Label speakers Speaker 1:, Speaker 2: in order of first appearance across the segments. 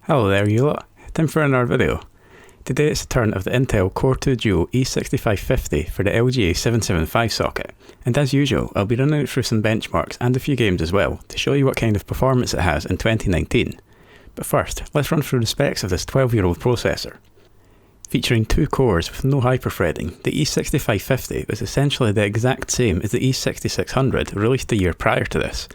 Speaker 1: Hello there you lot, time for another video. Today it's the turn of the Intel Core 2 Duo E6550 for the LGA 775 socket, and as usual I'll be running it through some benchmarks and a few games as well to show you what kind of performance it has in 2019. But first, let's run through the specs of this 12-year-old processor. Featuring 2 cores with no hyperthreading, the E6550 was essentially the exact same as the E6600 released a year prior to this,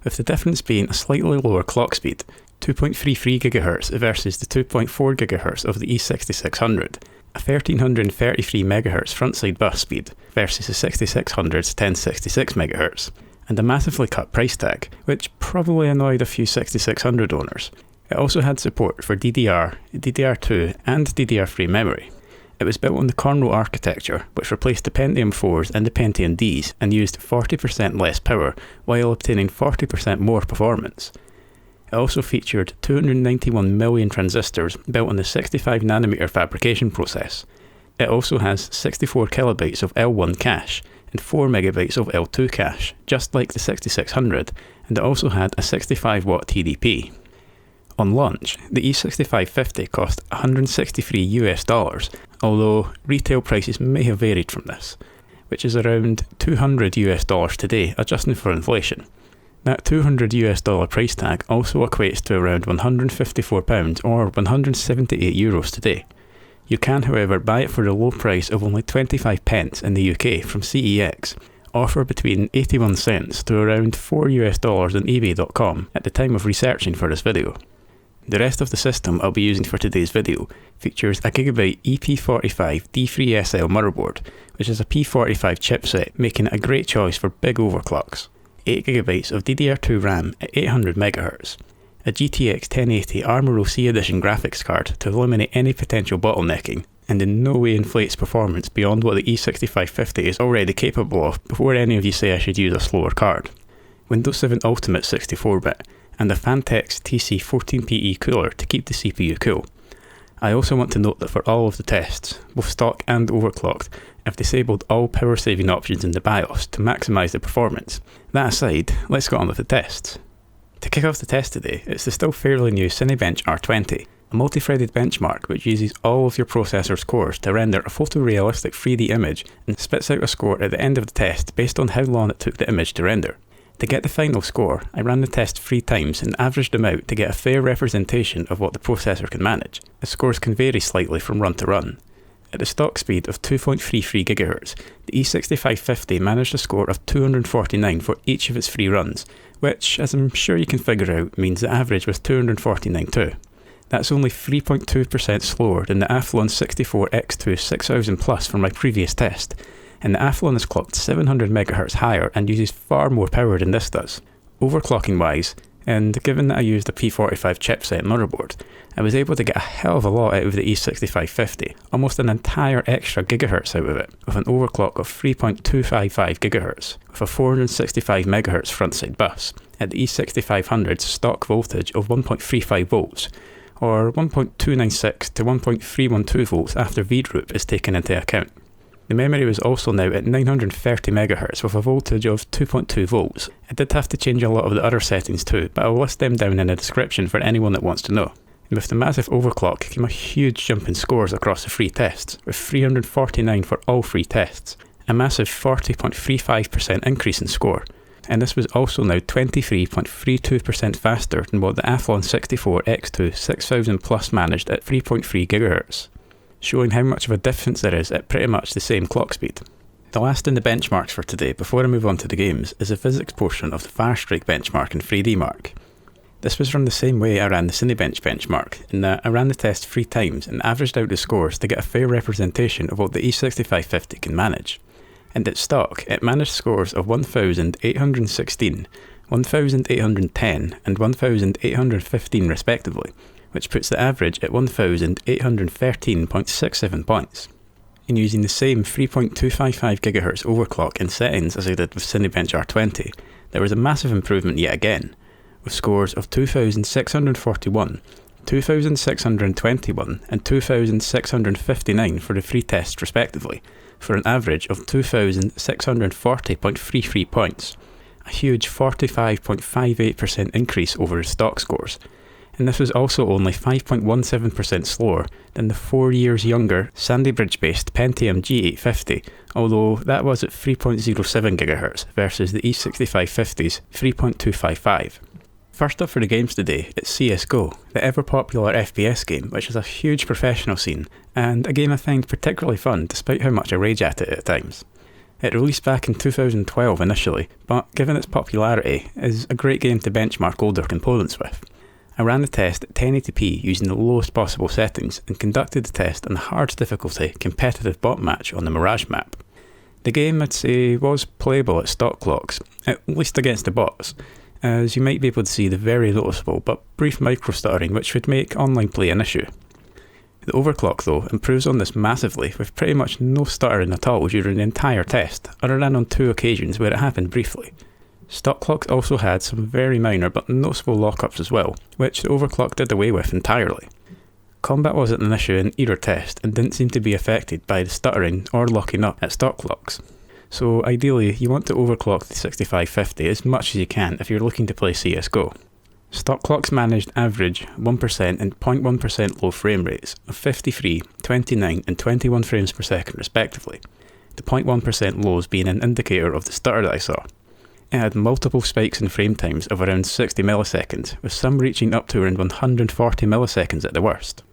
Speaker 1: with the difference being a slightly lower clock speed, 2.33 GHz versus the 2.4 GHz of the E6600, a 1333 MHz frontside bus speed versus the 6600's 1066 MHz, and a massively cut price tag, which probably annoyed a few 6600 owners. It also had support for DDR, DDR2 and DDR3 memory. It was built on the Cornrow architecture, which replaced the Pentium 4s and the Pentium Ds and used 40% less power while obtaining 40% more performance. It also featured 291 million transistors built on the 65nm fabrication process. It also has 64 kilobytes of L1 cache and 4 megabytes of L2 cache, just like the 6600, and it also had a 65W TDP. On launch, the E6550 cost $163 although retail prices may have varied from this, which is around $200 today, adjusting for inflation. That $200 price tag also equates to around £154 or €178 today. You can, however, buy it for the low price of only 25 pence in the UK from CEX, or for between 81 cents to around $4 on eBay.com at the time of researching for this video. The rest of the system I'll be using for today's video features a Gigabyte EP45-DS3L motherboard, which is a P45 chipset, making it a great choice for big overclocks. 8GB of DDR2 RAM at 800MHz, a GTX 1080 Armoury C Edition graphics card to eliminate any potential bottlenecking, and in no way inflates performance beyond what the E6550 is already capable of before any of you say I should use a slower card. Windows 7 Ultimate 64-bit, and a Phanteks TC14PE cooler to keep the CPU cool. I also want to note that for all of the tests, both stock and overclocked, I've disabled all power saving options in the BIOS to maximise the performance. That aside, let's get on with the tests. To kick off the test today, it's the still fairly new Cinebench R20, a multi-threaded benchmark which uses all of your processor's cores to render a photorealistic 3D image and spits out a score at the end of the test based on how long it took the image to render. To get the final score, I ran the test 3 times and averaged them out to get a fair representation of what the processor can manage. The scores can vary slightly from run to run. At the stock speed of 2.33 GHz, the E6550 managed a score of 249 for each of its 3 runs, which, as I'm sure you can figure out, means the average was 249 too. That's only 3.2% slower than the Athlon 64X2 6000 Plus from my previous test, and the Athlon is clocked 700 MHz higher and uses far more power than this does. Overclocking wise, and given that I used a P45 chipset motherboard, I was able to get a hell of a lot out of the E6550, almost an entire extra gigahertz out of it, with an overclock of 3.255 GHz, with a 465 MHz frontside bus, at the E6500's stock voltage of 1.35 volts, or 1.296 to 1.312 volts after VDROOP is taken into account. The memory was also now at 930 MHz with a voltage of 2.2 volts. I did have to change a lot of the other settings too, but I'll list them down in the description for anyone that wants to know. And with the massive overclock came a huge jump in scores across the 3 tests, with 349 for all 3 tests, a massive 40.35% increase in score. And this was also now 23.32% faster than what the Athlon 64X2 6000 Plus managed at 3.3 GHz. Showing how much of a difference there is at pretty much the same clock speed. The last in the benchmarks for today before I move on to the games is the physics portion of the Firestrike benchmark in 3D Mark. This was run the same way I ran the Cinebench benchmark, in that I ran the test 3 times and averaged out the scores to get a fair representation of what the E6550 can manage. And at stock, it managed scores of 1816, 1810 and 1815 respectively, which puts the average at 1813.67 points. In using the same 3.255 GHz overclock in settings as I did with Cinebench R20, there was a massive improvement yet again, with scores of 2641, 2621 and 2659 for the 3 tests respectively, for an average of 2640.33 points, a huge 45.58% increase over the stock scores. and this was also only 5.17% slower than the 4 years younger Sandy Bridge-based Pentium G850, although that was at 3.07 GHz versus the E6550's 3.255. First up for the games today, it's CSGO, the ever-popular FPS game, which has a huge professional scene, and a game I find particularly fun despite how much I rage at it at times. It released back in 2012 initially, but given its popularity, is a great game to benchmark older components with. I ran the test at 1080p using the lowest possible settings and conducted the test on the hardest difficulty competitive bot match on the Mirage map. The game, I'd say, was playable at stock clocks, at least against the bots, as you might be able to see the very noticeable but brief micro-stuttering which would make online play an issue. The overclock though improves on this massively with pretty much no stuttering at all during the entire test, other than on 2 occasions where it happened briefly. Stock clocks also had some very minor but noticeable lockups as well, which the overclock did away with entirely. Combat wasn't an issue in either test and didn't seem to be affected by the stuttering or locking up at stock clocks. So ideally, you want to overclock the 6550 as much as you can if you're looking to play CSGO. Stock clocks managed average 1% and 0.1% low frame rates of 53, 29 and 21 frames per second respectively, the 0.1% lows being an indicator of the stutter that I saw. It had multiple spikes in frame times of around 60 milliseconds, with some reaching up to around 140 milliseconds at the worst.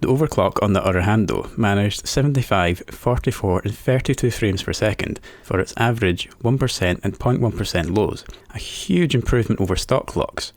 Speaker 1: The overclock, on the other hand though, managed 75, 44 and 32 frames per second for its average 1% and 0.1% lows, a huge improvement over stock clocks.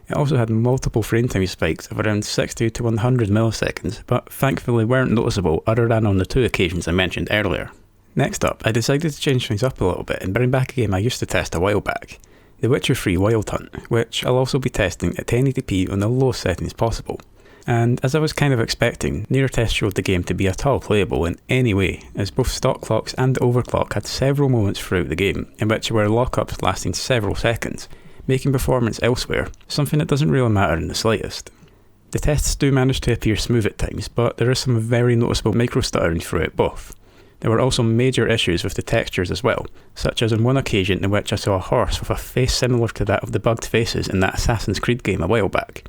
Speaker 1: It also had multiple frame time spikes of around 60 to 100 milliseconds, but thankfully weren't noticeable other than on the 2 occasions I mentioned earlier. Next up, I decided to change things up a little bit and bring back a game I used to test a while back, the Virtual Free Royale Hunt, which I'll also be testing at 1080p on the lowest settings possible. And as I was kind of expecting, neither test showed the game to be at all playable in any way, as both stock clocks and the overclock had several moments throughout the game in which there were lockups lasting several seconds, making performance elsewhere something that doesn't really matter in the slightest. The tests do manage to appear smooth at times, but there is some very noticeable micro-stuttering throughout both. There were also major issues with the textures as well, such as on one occasion in which I saw a horse with a face similar to that of the bugged faces in that Assassin's Creed game a while back.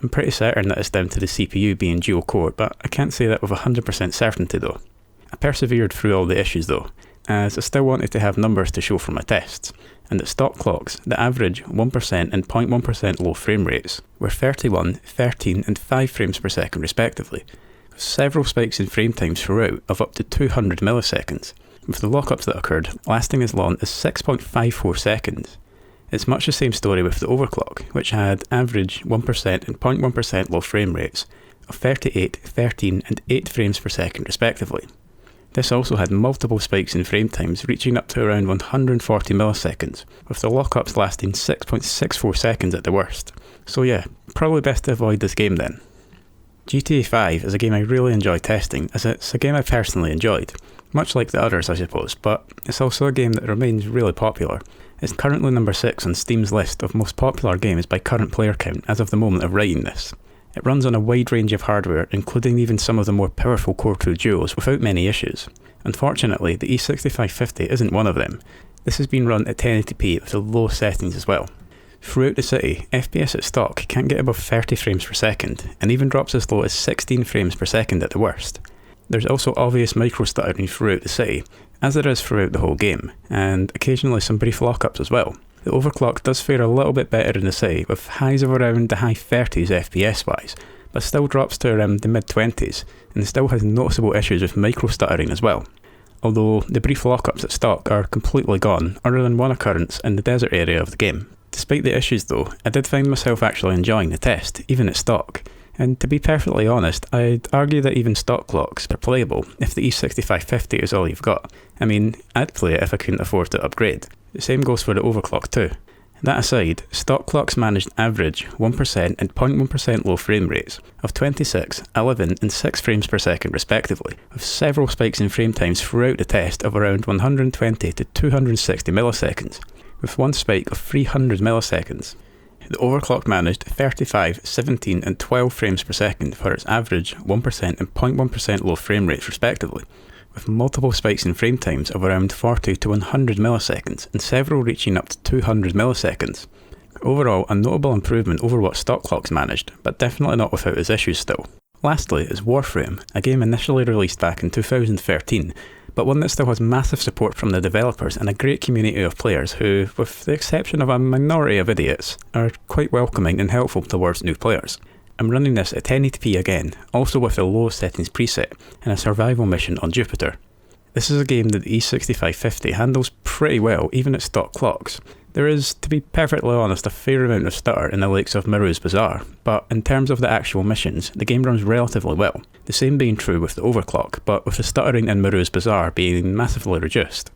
Speaker 1: I'm pretty certain that it's down to the CPU being dual core, but I can't say that with 100% certainty though. I persevered through all the issues though, as I still wanted to have numbers to show for my tests, and at stock clocks, the average 1% and 0.1% low frame rates were 31, 13 and 5 frames per second respectively, with several spikes in frame times throughout of up to 200 milliseconds, with the lockups that occurred lasting as long as 6.54 seconds. It's much the same story with the overclock, which had average 1% and 0.1% low frame rates of 38, 13 and 8 frames per second respectively. This also had multiple spikes in frame times reaching up to around 140 milliseconds, with the lockups lasting 6.64 seconds at the worst. So yeah, probably best to avoid this game then. GTA 5 is a game I really enjoy testing, as it's a game I personally enjoyed, much like the others I suppose, but it's also a game that remains really popular. It's currently number 6 on Steam's list of most popular games by current player count as of the moment of writing this. It runs on a wide range of hardware, including even some of the more powerful Core 2 Duos without many issues. Unfortunately, the E6550 isn't one of them. This has been run at 1080p with the low settings as well. Throughout the city, FPS at stock can't get above 30 frames per second, and even drops as low as 16 frames per second at the worst. There's also obvious micro-stuttering throughout the city, as there is throughout the whole game, and occasionally some brief lockups as well. The overclock does fare a little bit better in the city, with highs of around the high 30s FPS wise, but still drops to around the mid 20s, and still has noticeable issues with micro-stuttering as well. Although the brief lockups at stock are completely gone, other than one occurrence in the desert area of the game. Despite the issues though, I did find myself actually enjoying the test, even at stock. And to be perfectly honest, I'd argue that even stock clocks are playable if the E6550 is all you've got. I mean, I'd play it if I couldn't afford to upgrade. The same goes for the overclock too. That aside, stock clocks managed average 1% and 0.1% low frame rates of 26, 11 and 6 frames per second respectively, with several spikes in frame times throughout the test of around 120 to 260 milliseconds, with one spike of 300 milliseconds. The overclock managed 35, 17 and 12 frames per second for its average 1% and 0.1% low frame rates respectively, with multiple spikes in frame times of around 40 to 100 milliseconds and several reaching up to 200 milliseconds. Overall, a notable improvement over what Stock Clock's managed, but definitely not without its issues still. Lastly is Warframe, a game initially released back in 2013, but one that still has massive support from the developers and a great community of players who, with the exception of a minority of idiots, are quite welcoming and helpful towards new players. I'm running this at 1080p again, also with the low settings preset, in a survival mission on Jupiter. This is a game that the E6550 handles pretty well, even at stock clocks. There is, to be perfectly honest, a fair amount of stutter in the likes of Miru's Bazaar, but in terms of the actual missions, the game runs relatively well, the same being true with the overclock, but with the stuttering in Miru's Bazaar being massively reduced.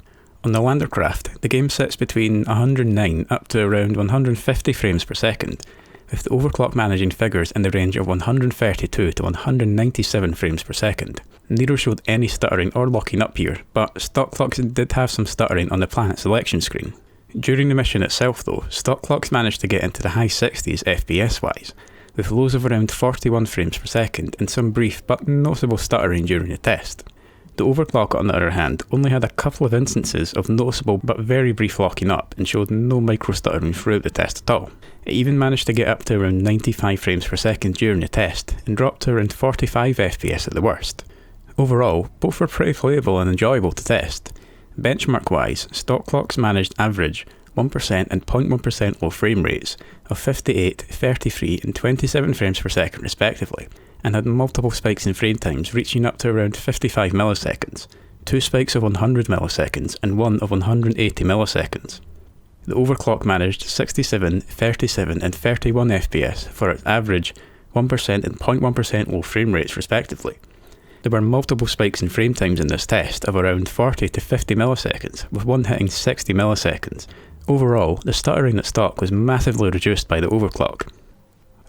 Speaker 1: On the Landercraft, the game sits between 109 up to around 150 frames per second, with the overclock managing figures in the range of 132 to 197 frames per second. Neither showed any stuttering or locking up here, but stock clocks did have some stuttering on the planet selection screen. During the mission itself though, stock clocks managed to get into the high 60s FPS wise, with lows of around 41 frames per second and some brief but noticeable stuttering during the test. The overclock, on the other hand, only had a couple of instances of noticeable but very brief locking up and showed no micro stuttering throughout the test at all. It even managed to get up to around 95 frames per second during the test and dropped to around 45 FPS at the worst. Overall, both were pretty playable and enjoyable to test. Benchmark wise, stock clocks managed average 1% and 0.1% low frame rates of 58, 33 and 27 frames per second respectively, and had multiple spikes in frame times reaching up to around 55 milliseconds, 2 spikes of 100 milliseconds and 1 of 180 milliseconds. The overclock managed 67, 37 and 31 FPS for its average 1% and 0.1% low frame rates respectively. There were multiple spikes in frame times in this test of around 40 to 50 milliseconds, with one hitting 60 milliseconds. Overall, the stuttering at stock was massively reduced by the overclock.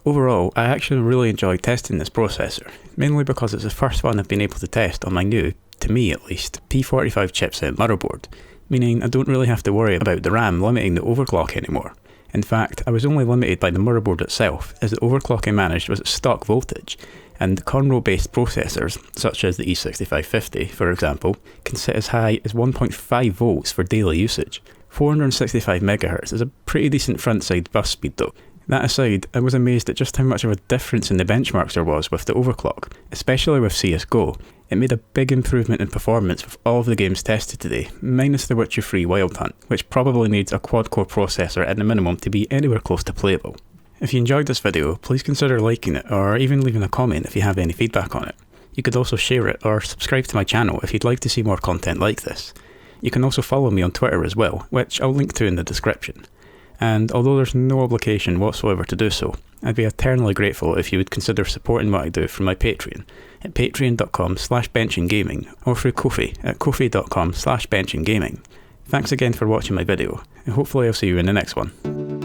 Speaker 1: Overall, I actually really enjoyed testing this processor, mainly because it's the first one I've been able to test on my new, to me at least, P45 chipset motherboard, meaning I don't really have to worry about the RAM limiting the overclock anymore. In fact, I was only limited by the motherboard itself, as the overclock I managed was at stock voltage, and Conroe-based processors, such as the E6550 for example, can sit as high as 1.5 volts for daily usage. 465 MHz is a pretty decent front-side bus speed though. That aside, I was amazed at just how much of a difference in the benchmarks there was with the overclock, especially with CSGO. It made a big improvement in performance with all of the games tested today, minus the Virtual Free Wild Hunt, which probably needs a quad-core processor at the minimum to be anywhere close to playable. If you enjoyed this video, please consider liking it or even leaving a comment if you have any feedback on it. You could also share it or subscribe to my channel if you'd like to see more content like this. You can also follow me on Twitter as well, which I'll link to in the description. And although there's no obligation whatsoever to do so, I'd be eternally grateful if you would consider supporting what I do from my Patreon at patreon.com/Benching&Gaming or through Ko-fi at ko-fi.com/Benching&Gaming. Thanks again for watching my video, and hopefully I'll see you in the next one.